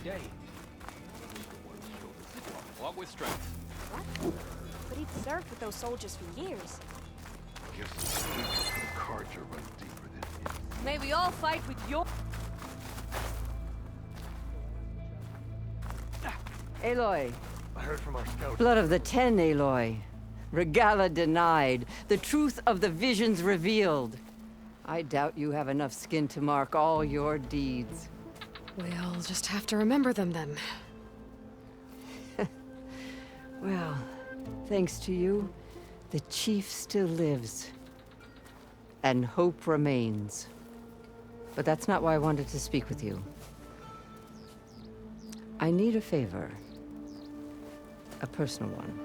day. Walk with strength. What? But he'd served with those soldiers for years. Guess the hatred for the Carja runs deeper than him. May we all fight with your... Aloy. I heard from our scouts. Blood of the Ten, Aloy. Regala denied. The truth of the visions revealed. I doubt you have enough skin to mark all your deeds. We'll just have to remember them then. Well, thanks to you, the chief still lives. And hope remains. But that's not why I wanted to speak with you. I need a favor. A personal one.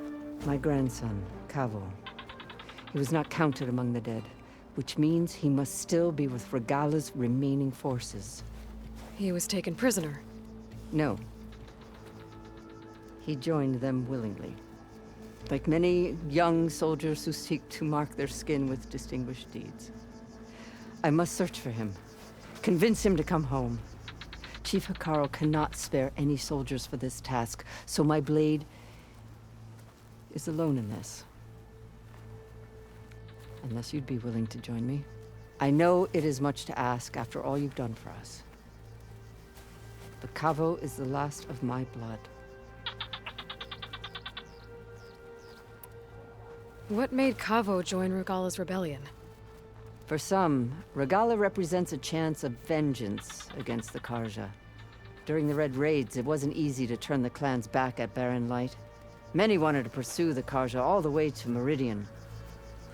My grandson, Kavo. He was not counted among the dead, which means he must still be with Regala's remaining forces. He was taken prisoner. No. He joined them willingly. Like many young soldiers who seek to mark their skin with distinguished deeds. I must search for him. Convince him to come home. Chief Hikaru cannot spare any soldiers for this task, so my blade is alone in this. Unless you'd be willing to join me. I know it is much to ask after all you've done for us. But Kavo is the last of my blood. What made Kavo join Regala's rebellion? For some, Regala represents a chance of vengeance against the Carja. During the Red Raids, it wasn't easy to turn the clans back at Barren Light. Many wanted to pursue the Carja all the way to Meridian.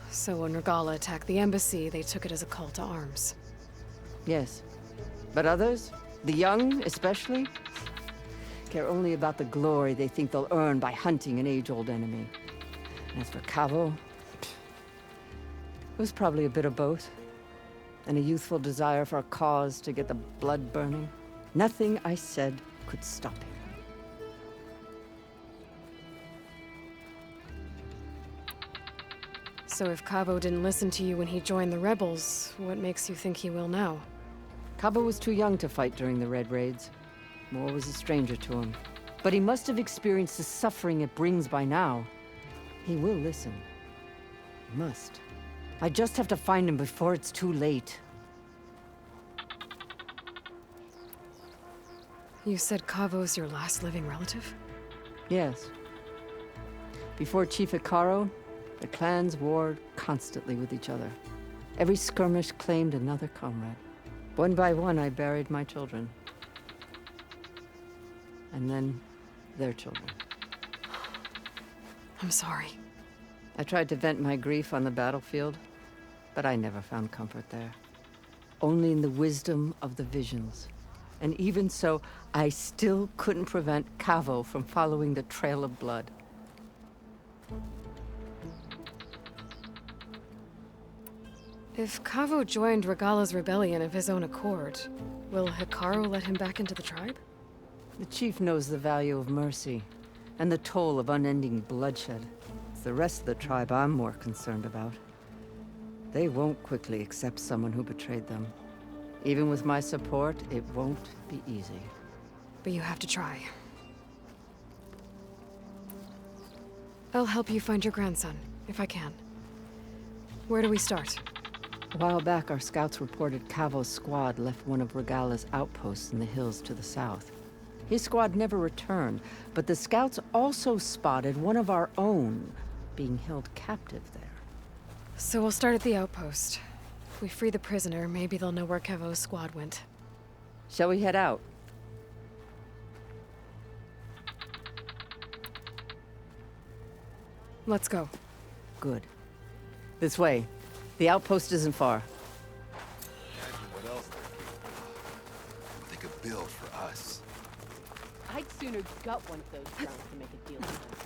So when Regala attacked the embassy, they took it as a call to arms. Yes. But others, the young especially, care only about the glory they think they'll earn by hunting an age-old enemy. As for Kavo, it was probably a bit of both. And a youthful desire for a cause to get the blood burning. Nothing I said could stop him. So if Kavo didn't listen to you when he joined the rebels, what makes you think he will now? Kavo was too young to fight during the Red Raids. War was a stranger to him. But he must have experienced the suffering it brings by now. He will listen. He must. I just have to find him before it's too late. You said Kavo's your last living relative? Yes. Before Chief Hikaru, the clans warred constantly with each other. Every skirmish claimed another comrade. One by one, I buried my children. And then, their children. I'm sorry. I tried to vent my grief on the battlefield, but I never found comfort there. Only in the wisdom of the visions. And even so, I still couldn't prevent Kavo from following the trail of blood. If Kavo joined Regala's rebellion of his own accord, will Hikaru let him back into the tribe? The chief knows the value of mercy, and the toll of unending bloodshed. It's the rest of the tribe I'm more concerned about. They won't quickly accept someone who betrayed them. Even with my support, it won't be easy. But you have to try. I'll help you find your grandson, if I can. Where do we start? A while back, our scouts reported Kavo's squad left one of Regala's outposts in the hills to the south. His squad never returned, but the scouts also spotted one of our own being held captive there. So we'll start at the outpost. If we free the prisoner, maybe they'll know where Kavo's squad went. Shall we head out? Let's go. Good. This way. The outpost isn't far. Imagine what else they could build for us. I'd sooner gut one of those drones to make a deal with them.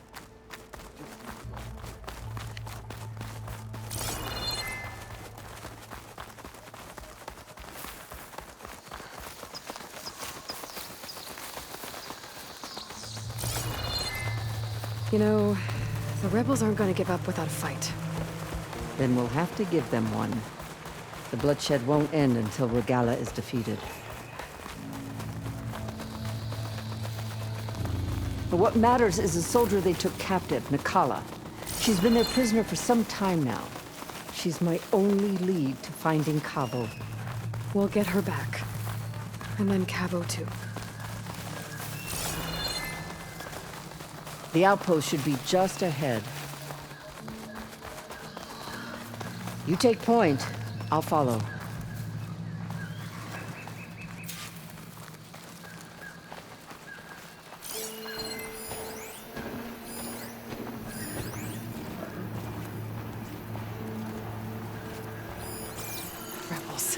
You know, the rebels aren't going to give up without a fight. Then we'll have to give them one. The bloodshed won't end until Regala is defeated. But what matters is the soldier they took captive, Nakala. She's been their prisoner for some time now. She's my only lead to finding Cavo. We'll get her back. And then Cavo too. The outpost should be just ahead. You take point. I'll follow. Rebels.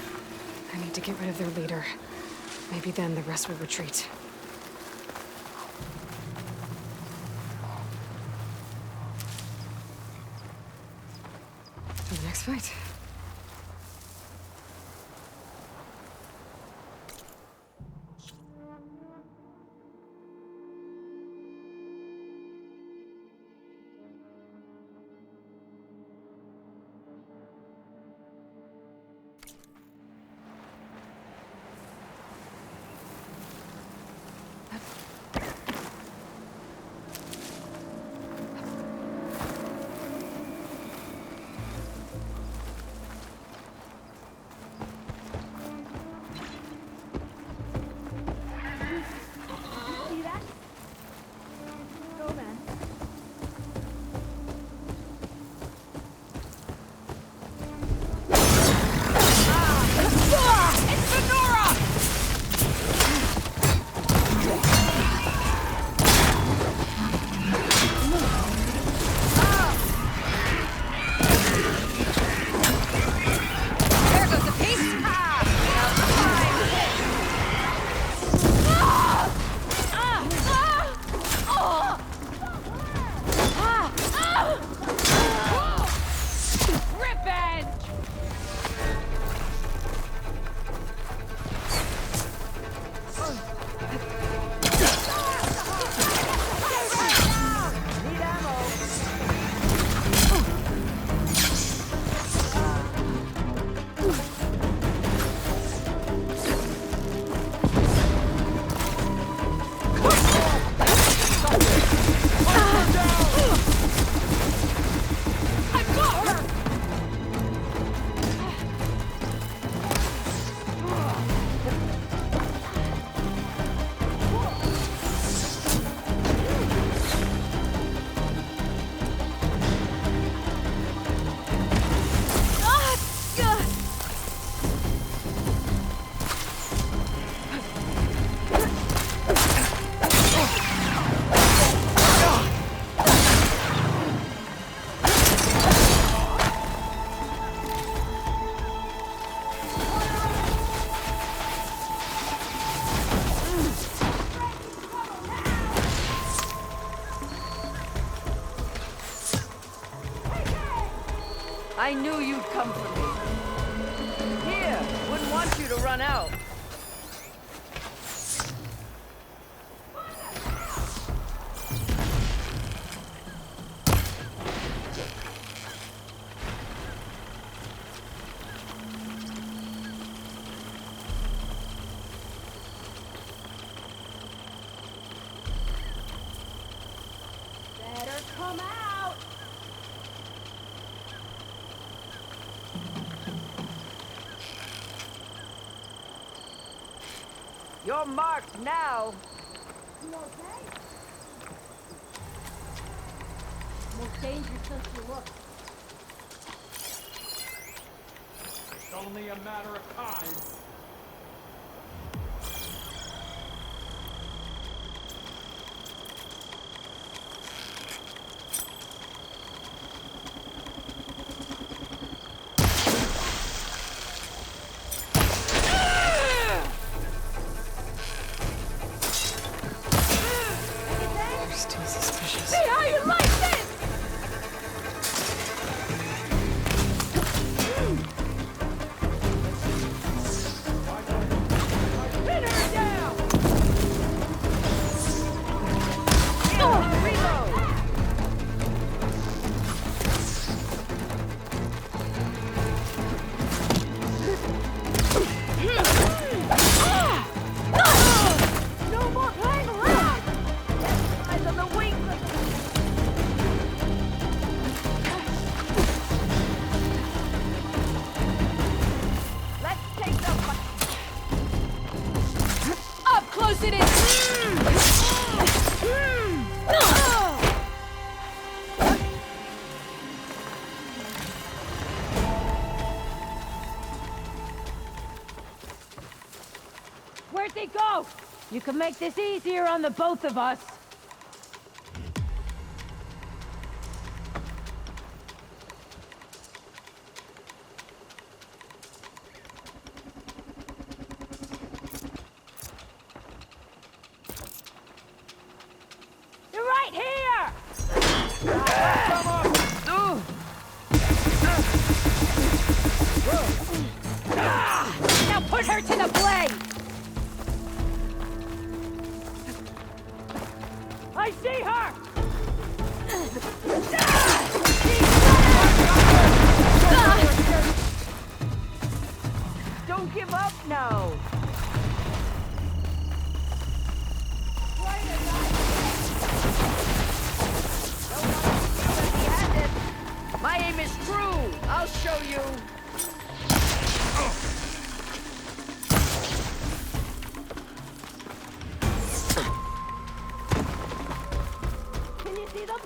I need to get rid of their leader. Maybe then the rest will retreat. To the next fight. See that? Go then. I knew you'd come for me. Here, wouldn't want you to run out. Better come out! You're marked now. You okay? Most dangerous since you look. It's only a matter of time. You're still suspicious. See how you like this! Up close it is! Where'd they go? You can make this easier on the both of us. They're right here! Now put her to the blade! I see her! Don't give up now! My aim is true! I'll show you! Can you see them?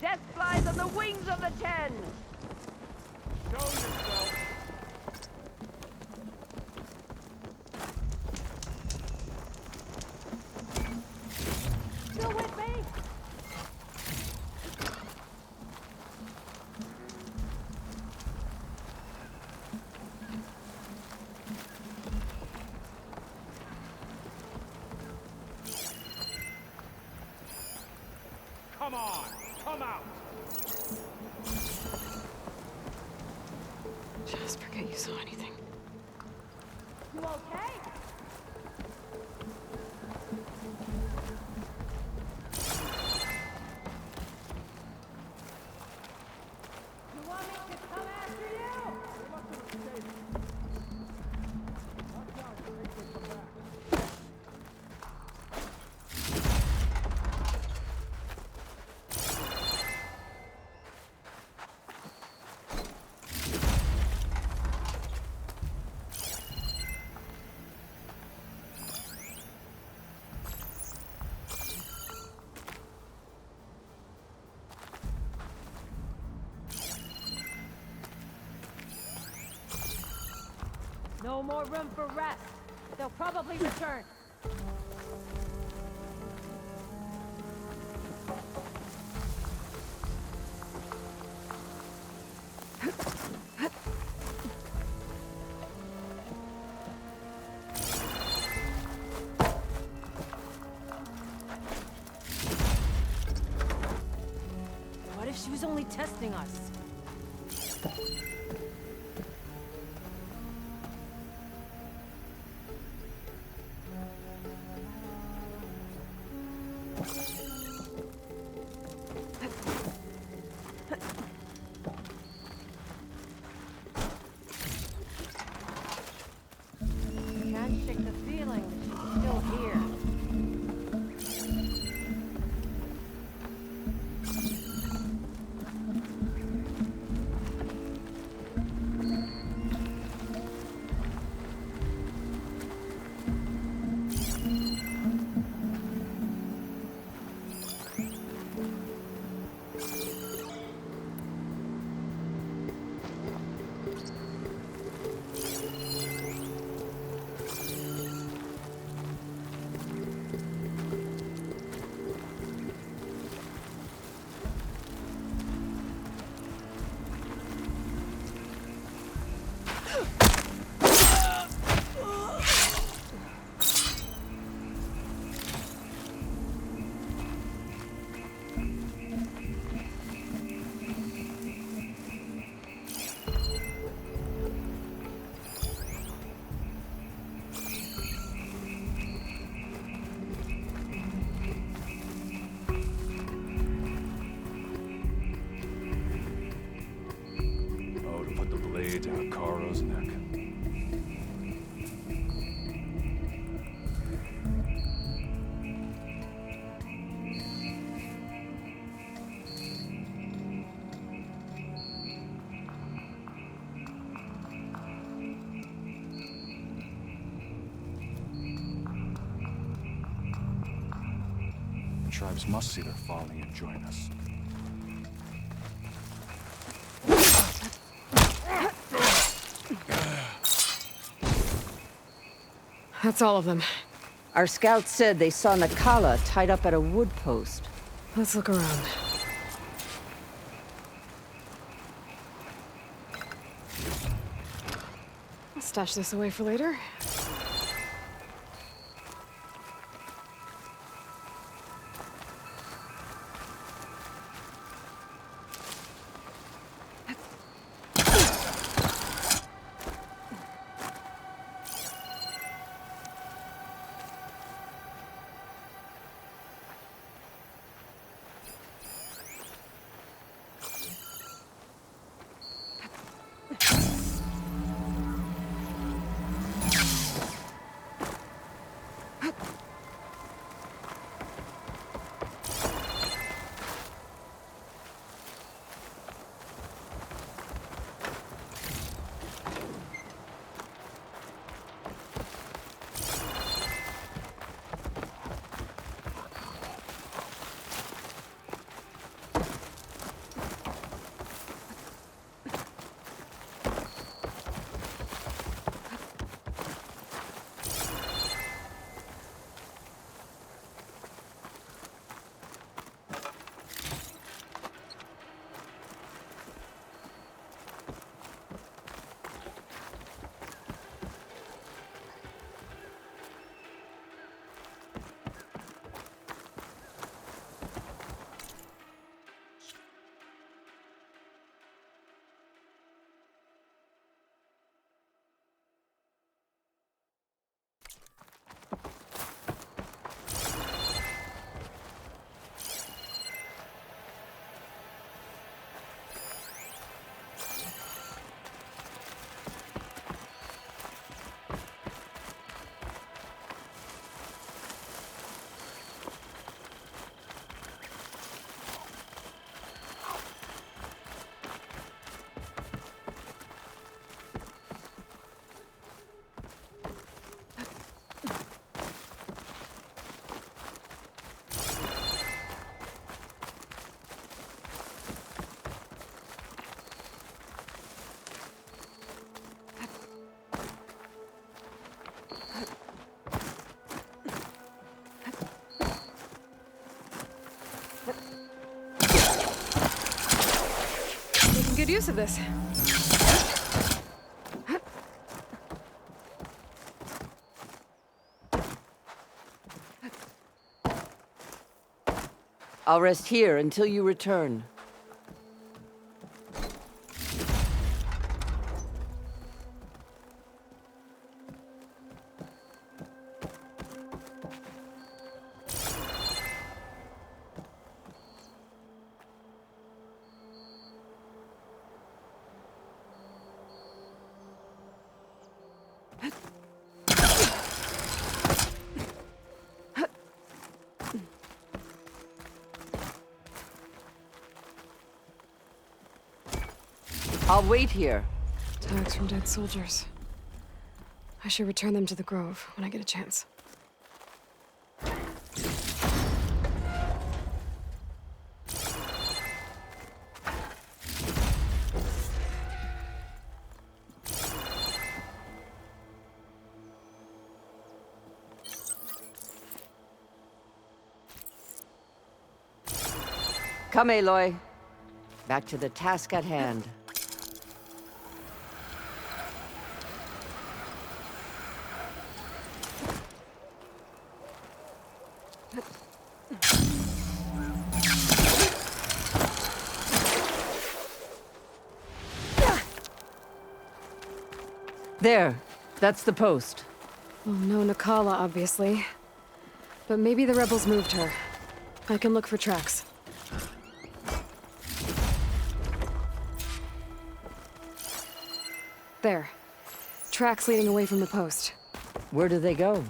Death flies on the wings of the 10! Show yourself. Still with me? Come on, come out. Just forget you saw anything. You okay? You want me to come after you? No more room for rest. They'll probably return. What if she was only testing us? Can't shake the feeling that she's still here. blade to Hikaru's neck. The tribes must see their folly and join us. That's all of them. Our scouts said they saw Nakala tied up at a wood post. Let's look around. I'll stash this away for later. Making good use of this. I'll rest here until you return. I'll wait here. Tags from dead soldiers. I should return them to the Grove when I get a chance. Come, Aloy. Back to the task at hand. There. That's the post. Well, no Nakala, obviously. But maybe the rebels moved her. I can look for tracks. There. Tracks leading away from the post. Where do they go?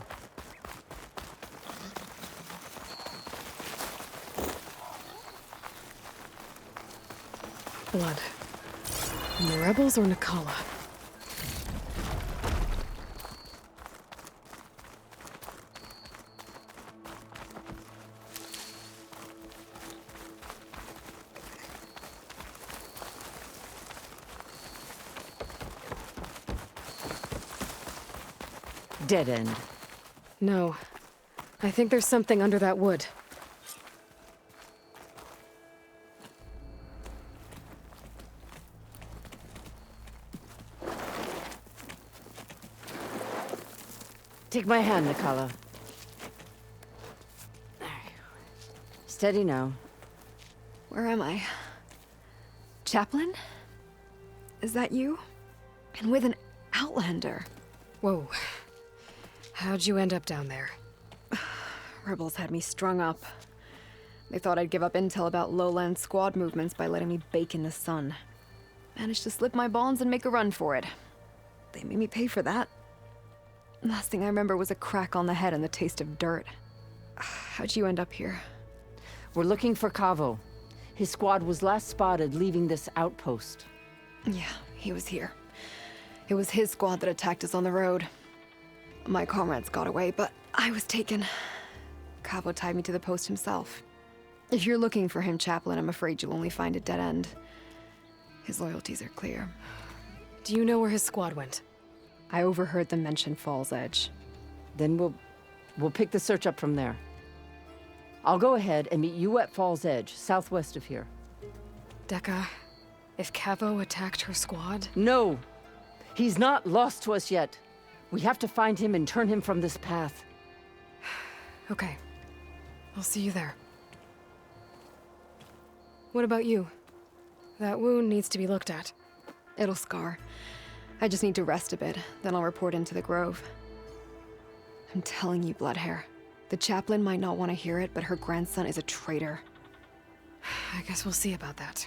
Blood. From the rebels or Nakala? Dead end. No. I think there's something under that wood. Take my hand, Nakala. Steady now. Where am I? Chaplain? Is that you? And with an Outlander. Whoa. How'd you end up down there? Rebels had me strung up. They thought I'd give up intel about lowland squad movements by letting me bake in the sun. Managed to slip my bonds and make a run for it. They made me pay for that. Last thing I remember was a crack on the head and the taste of dirt. How'd you end up here? We're looking for Kavo. His squad was last spotted leaving this outpost. Yeah, he was here. It was his squad that attacked us on the road. My comrades got away, but I was taken. Kavo tied me to the post himself. If you're looking for him, Chaplain, I'm afraid you'll only find a dead end. His loyalties are clear. Do you know where his squad went? I overheard them mention Fall's Edge. Then we'll pick the search up from there. I'll go ahead and meet you at Fall's Edge, southwest of here. Dekka, if Kavo attacked her squad? No! He's not lost to us yet. We have to find him and turn him from this path. Okay. I'll see you there. What about you? That wound needs to be looked at. It'll scar. I just need to rest a bit, then I'll report into the Grove. I'm telling you, Bloodhair. The chaplain might not want to hear it, but her grandson is a traitor. I guess we'll see about that.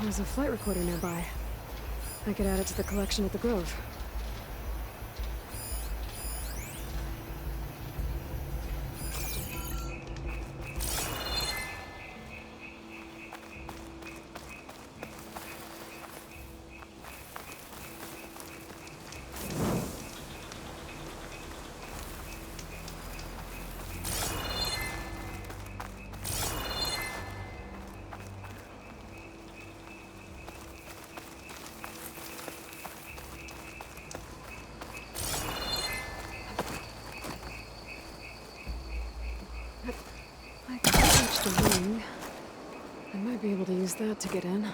There's a flight recorder nearby. I could add it to the collection at the Grove. The wing. I might be able to use that to get in.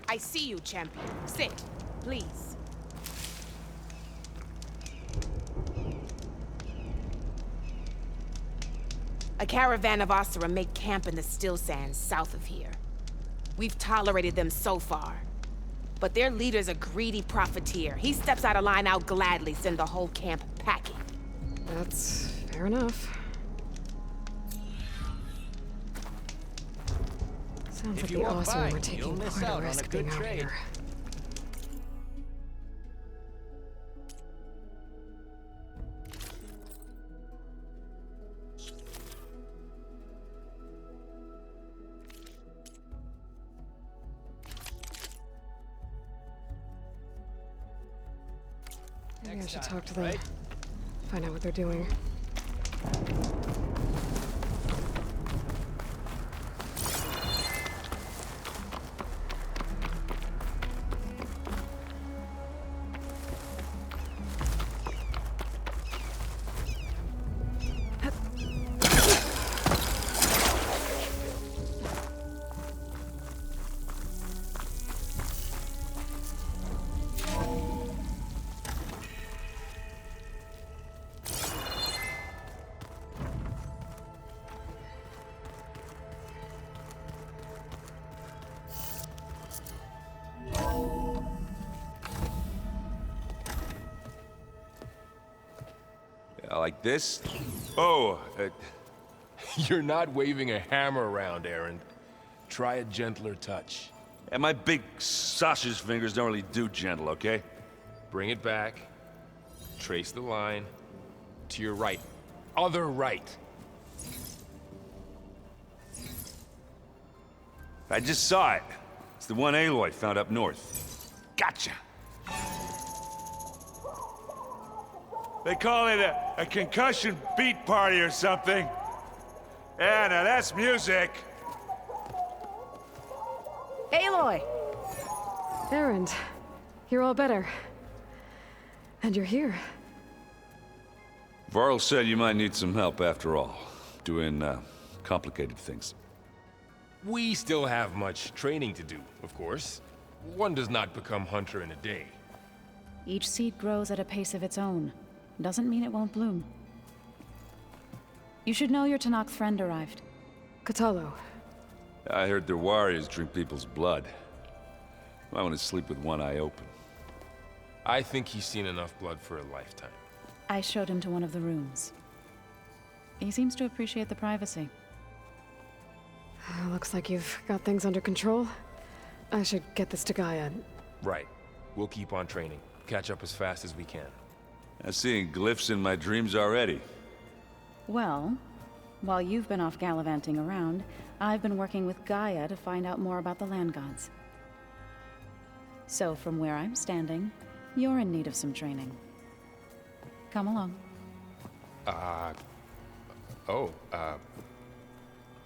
I see you, champion. Sit, please. A caravan of Asura make camp in the still sands south of here. We've tolerated them so far. But their leader's a greedy profiteer. He steps out of line, I'll gladly send the whole camp packing. That's fair enough. Sounds like the awesome were taking quite a risk being out here. Maybe I should talk to them. Find out what they're doing. Like this? Oh, you're not waving a hammer around, Aaron. Try a gentler touch. And my big sausage fingers don't really do gentle, okay? Bring it back. Trace the line. To your right. Other right. I just saw it. It's the one Aloy found up north. Gotcha! They call it a concussion beat party or something. Yeah, now that's music. Aloy! Erend, you're all better. And you're here. Varl said you might need some help after all. Doing, complicated things. We still have much training to do, of course. One does not become hunter in a day. Each seed grows at a pace of its own. Doesn't mean it won't bloom. You should know your Tanakh friend arrived. Katalo. I heard their warriors drink people's blood. I want to sleep with one eye open. I think he's seen enough blood for a lifetime. I showed him to one of the rooms. He seems to appreciate the privacy. Looks like you've got things under control. I should get this to Gaia. Right. We'll keep on training. Catch up as fast as we can. I'm seeing glyphs in my dreams already. Well, while you've been off gallivanting around, I've been working with Gaia to find out more about the land gods. So from where I'm standing, you're in need of some training. Come along.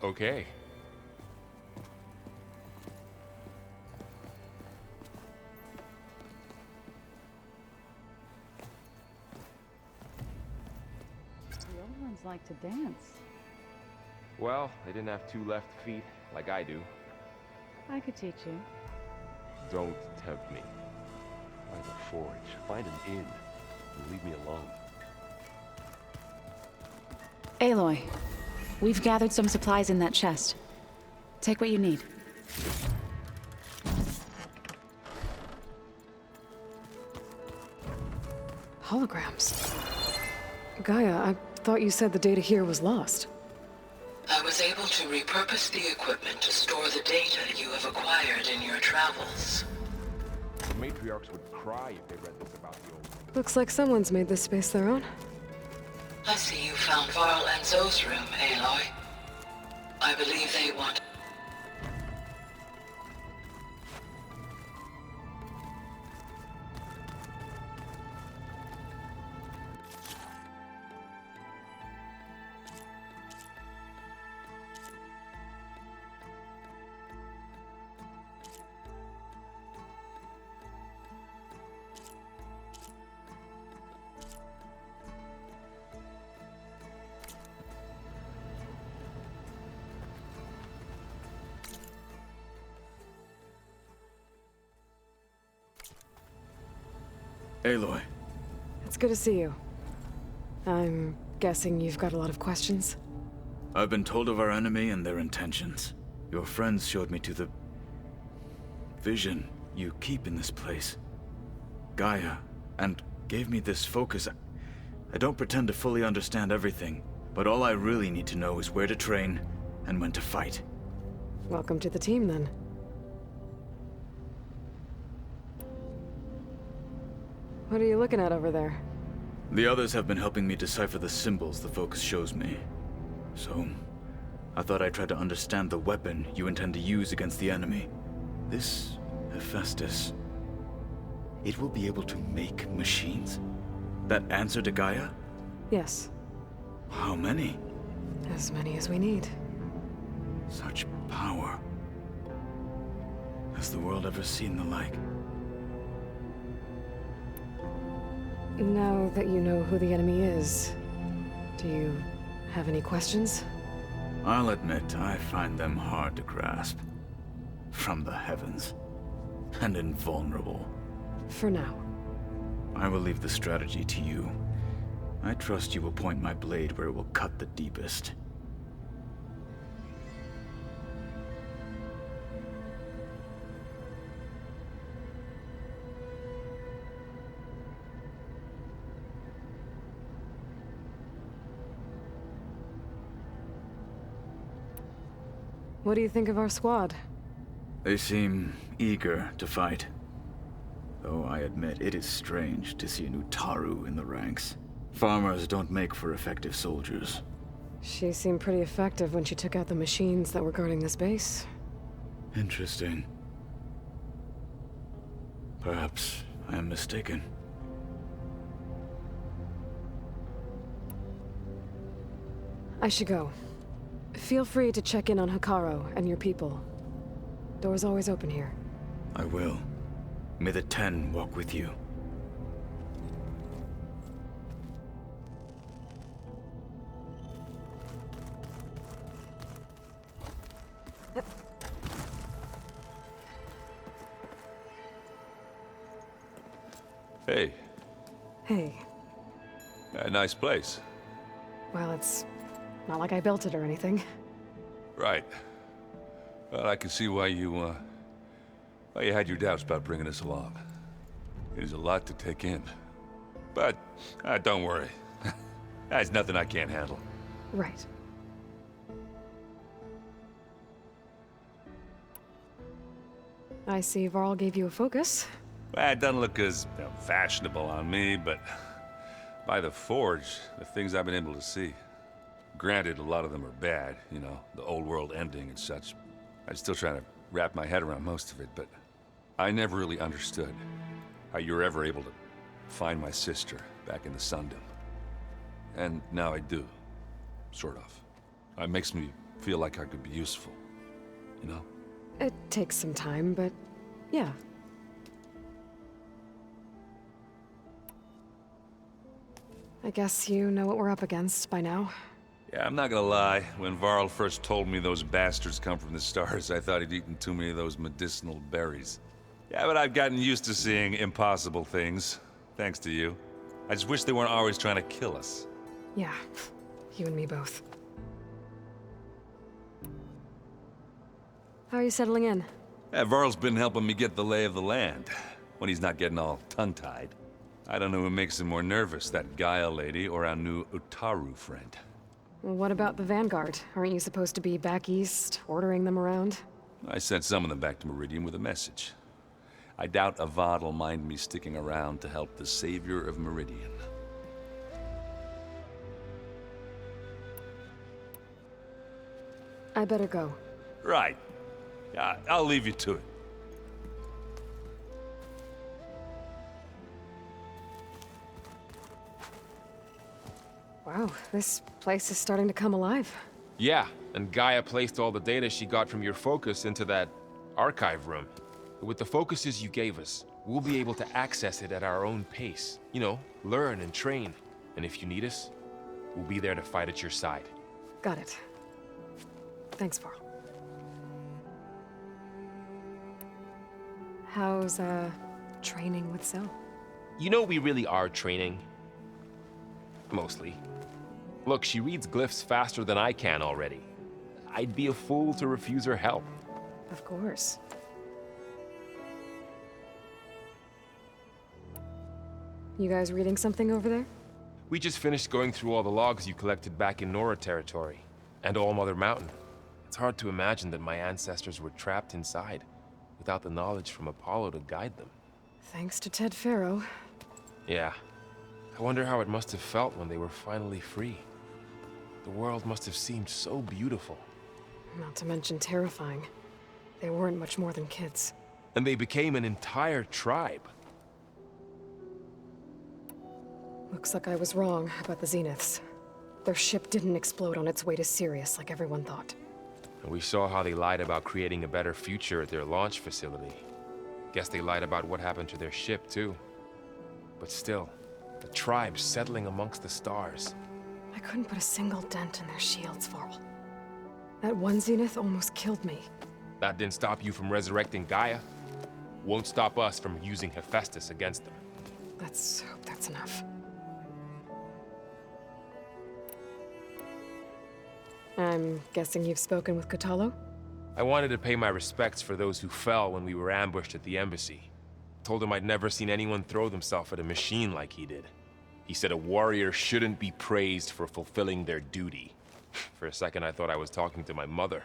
Okay. The old ones like to dance. Well, they didn't have two left feet like I do. I could teach you. Don't tempt me. Find a forge, find an inn, and leave me alone. Aloy, we've gathered some supplies in that chest. Take what you need. Holograms. Gaia, I thought you said the data here was lost. I was able to repurpose the equipment to store the data you have acquired in your travels. The Matriarch patriarchs would cry if they read this about the old. Looks like someone's made this space their own. I see you found Varl and Zoe's room, Aloy. I believe they want... Aloy. It's good to see you. I'm guessing you've got a lot of questions? I've been told of our enemy and their intentions. Your friends showed me to the vision you keep in this place. Gaia, and gave me this focus. I don't pretend to fully understand everything, but all I really need to know is where to train and when to fight. Welcome to the team, then. What are you looking at over there? The others have been helping me decipher the symbols the focus shows me. So, I thought I'd try to understand the weapon you intend to use against the enemy. This Hephaestus, it will be able to make machines that answer to Gaia? Yes. How many? As many as we need. Such power. Has the world ever seen the like? Now that you know who the enemy is, do you have any questions? I'll admit, I find them hard to grasp. From the heavens. And invulnerable. For now. I will leave the strategy to you. I trust you will point my blade where it will cut the deepest. What do you think of our squad? They seem eager to fight. Though I admit it is strange to see an Utaru in the ranks. Farmers don't make for effective soldiers. She seemed pretty effective when she took out the machines that were guarding this base. Interesting. Perhaps I am mistaken. I should go. Feel free to check in on Hikaru and your people. Door's always open here. I will. May the 10 walk with you. Hey. Hey. A nice place. Well, it's not like I built it or anything. Right. Well, I can see why you had your doubts about bringing us along. It is a lot to take in. But, don't worry. There's nothing I can't handle. Right. I see Varl gave you a focus. Well, it doesn't look as fashionable on me, but by the Forge, the things I've been able to see. Granted, a lot of them are bad, you know, the old world ending and such. I'm still trying to wrap my head around most of it, but I never really understood how you were ever able to find my sister back in the Sundom. And now I do, sort of. It makes me feel like I could be useful, you know? It takes some time, but yeah. I guess you know what we're up against by now. Yeah, I'm not gonna lie. When Varl first told me those bastards come from the stars, I thought he'd eaten too many of those medicinal berries. Yeah, but I've gotten used to seeing impossible things, thanks to you. I just wish they weren't always trying to kill us. Yeah, you and me both. How are you settling in? Yeah, Varl's been helping me get the lay of the land, when he's not getting all tongue-tied. I don't know who makes him more nervous, that Gaia lady or our new Utaru friend. What about the Vanguard? Aren't you supposed to be back east, ordering them around? I sent some of them back to Meridian with a message. I doubt Avad'll mind me sticking around to help the savior of Meridian. I better go. Right. I'll leave you to it. Wow, this place is starting to come alive. Yeah, and Gaia placed all the data she got from your focus into that archive room. With the focuses you gave us, we'll be able to access it at our own pace. You know, learn and train. And if you need us, we'll be there to fight at your side. Got it. Thanks, Varl. How's, training with Cell? You know we really are training. Mostly. Look, she reads glyphs faster than I can already. I'd be a fool to refuse her help. Of course. You guys reading something over there? We just finished going through all the logs you collected back in Nora territory, and All Mother Mountain. It's hard to imagine that my ancestors were trapped inside, without the knowledge from Apollo to guide them. Thanks to Ted Faro. Yeah. I wonder how it must have felt when they were finally free. The world must have seemed so beautiful. Not to mention terrifying. They weren't much more than kids. And they became an entire tribe. Looks like I was wrong about the Zeniths. Their ship didn't explode on its way to Sirius like everyone thought. And we saw how they lied about creating a better future at their launch facility. Guess they lied about what happened to their ship, too. But still, the tribe settling amongst the stars. I couldn't put a single dent in their shields, Varl. That one Zenith almost killed me. That didn't stop you from resurrecting Gaia. Won't stop us from using Hephaestus against them. Let's hope that's enough. I'm guessing you've spoken with Kotallo? I wanted to pay my respects for those who fell when we were ambushed at the embassy. Told him I'd never seen anyone throw themselves at a machine like he did. He said a warrior shouldn't be praised for fulfilling their duty. For a second, I thought I was talking to my mother.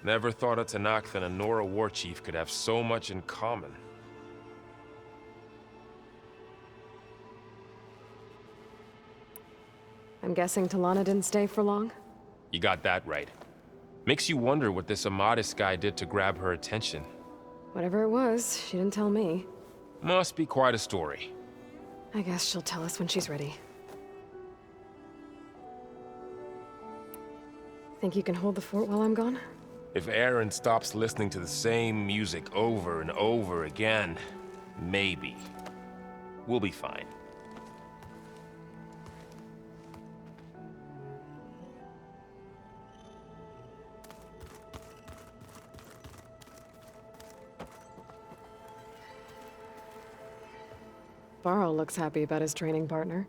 Never thought a Tenakth and a Nora war chief could have so much in common. I'm guessing Talana didn't stay for long? You got that right. Makes you wonder what this Amadis guy did to grab her attention. Whatever it was, she didn't tell me. Must be quite a story. I guess she'll tell us when she's ready. Think you can hold the fort while I'm gone? If Aaron stops listening to the same music over and over again, maybe. We'll be fine. Varl looks happy about his training partner.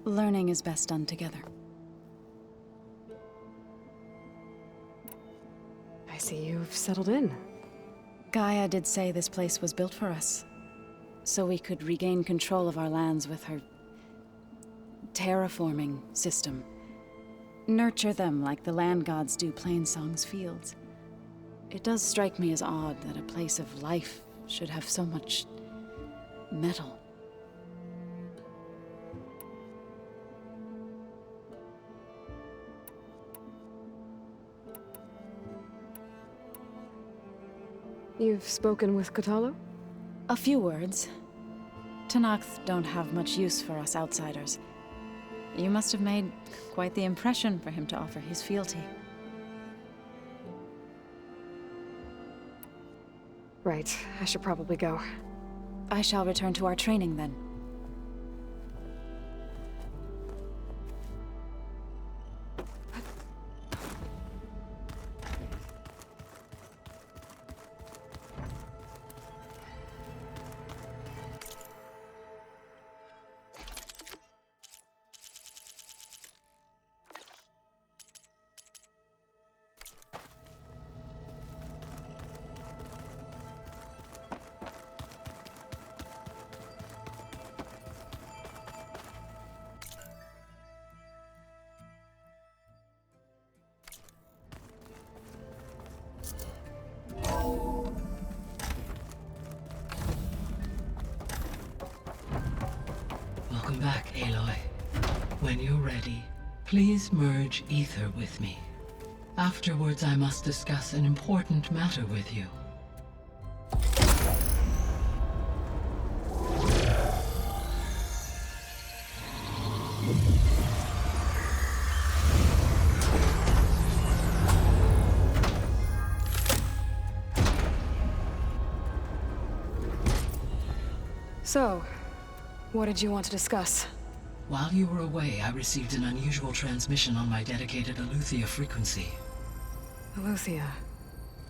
Learning is best done together. I see you've settled in. Gaia did say this place was built for us, so we could regain control of our lands with her terraforming system. Nurture them like the land gods do Plainsong's fields. It does strike me as odd that a place of life should have so much metal. You've spoken with Kotallo? A few words. Tenakth don't have much use for us outsiders. You must have made quite the impression for him to offer his fealty. Right, I should probably go. I shall return to our training then. Welcome back, Aloy. When you're ready, please merge Aether with me. Afterwards, I must discuss an important matter with you. So, what did you want to discuss? While you were away, I received an unusual transmission on my dedicated Aletheia frequency. Aletheia.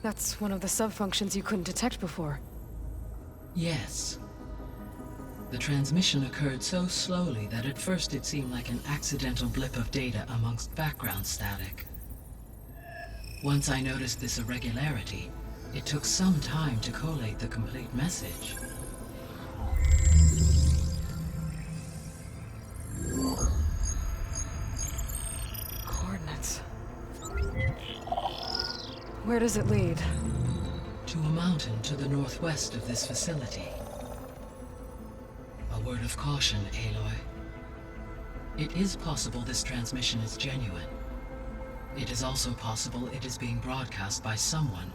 That's one of the sub-functions you couldn't detect before. Yes. The transmission occurred so slowly that at first it seemed like an accidental blip of data amongst background static. Once I noticed this irregularity, it took some time to collate the complete message. Coordinates. Where does it lead? To a mountain to the northwest of this facility. A word of caution, Aloy. It is possible this transmission is genuine. It is also possible it is being broadcast by someone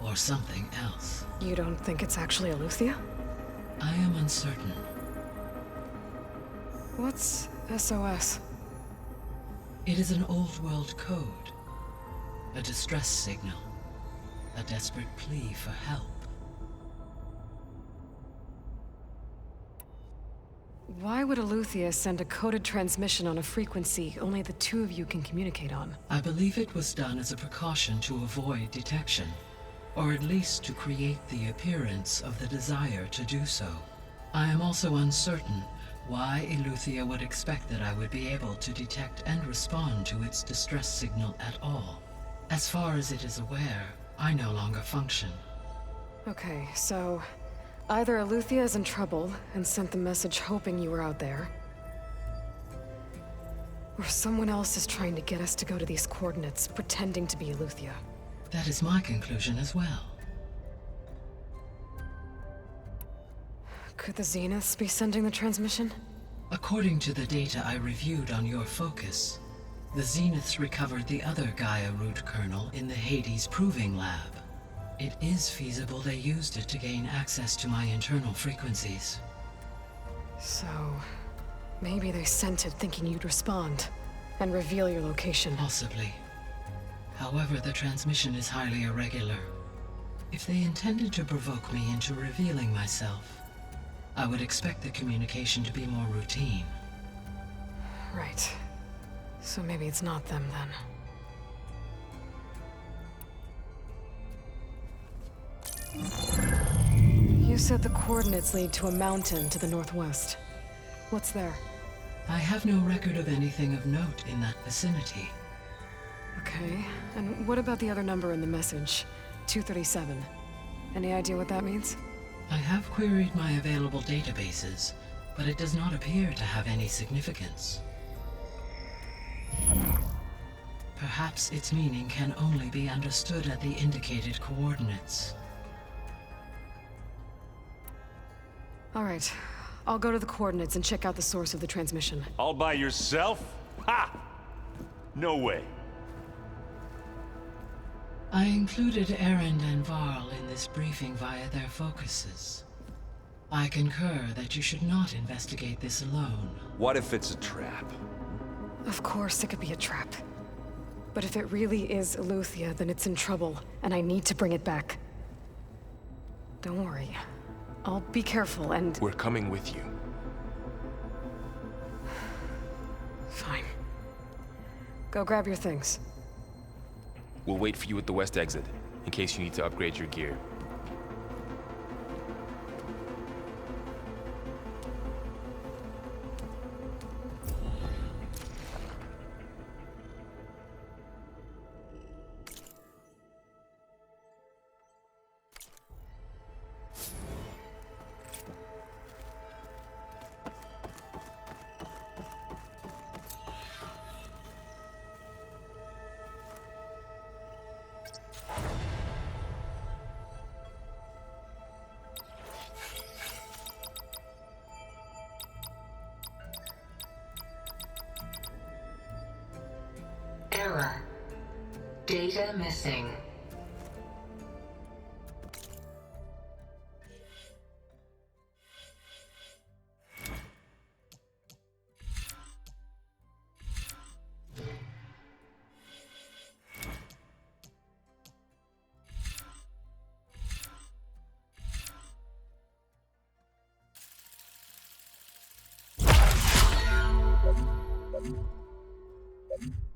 or something else. You don't think it's actually Aletheia? I am uncertain. What's SOS? It is an old-world code. A distress signal. A desperate plea for help. Why would Aletheia send a coded transmission on a frequency only the two of you can communicate on? I believe it was done as a precaution to avoid detection, or at least to create the appearance of the desire to do so. I am also uncertain why Aletheia would expect that I would be able to detect and respond to its distress signal at all. As far as it is aware, I no longer function. Okay, so either Aletheia is in trouble and sent the message hoping you were out there, or someone else is trying to get us to go to these coordinates, pretending to be Aletheia. That is my conclusion as well. Could the Zeniths be sending the transmission? According to the data I reviewed on your focus, the Zeniths recovered the other Gaia root kernel in the Hades Proving Lab. It is feasible they used it to gain access to my internal frequencies. So, maybe they sent it thinking you'd respond and reveal your location. Possibly. However, the transmission is highly irregular. If they intended to provoke me into revealing myself, I would expect the communication to be more routine. Right. So maybe it's not them then. You said the coordinates lead to a mountain to the northwest. What's there? I have no record of anything of note in that vicinity. Okay, and what about the other number in the message? 237. Any idea what that means? I have queried my available databases, but it does not appear to have any significance. Perhaps its meaning can only be understood at the indicated coordinates. All right, I'll go to the coordinates and check out the source of the transmission. All by yourself? Ha! No way. I included Erend and Varl in this briefing via their focuses. I concur that you should not investigate this alone. What if it's a trap? Of course it could be a trap. But if it really is Aletheia, then it's in trouble, and I need to bring it back. Don't worry. I'll be careful and... We're coming with you. Fine. Go grab your things. We'll wait for you at the west exit, in case you need to upgrade your gear. Data missing. You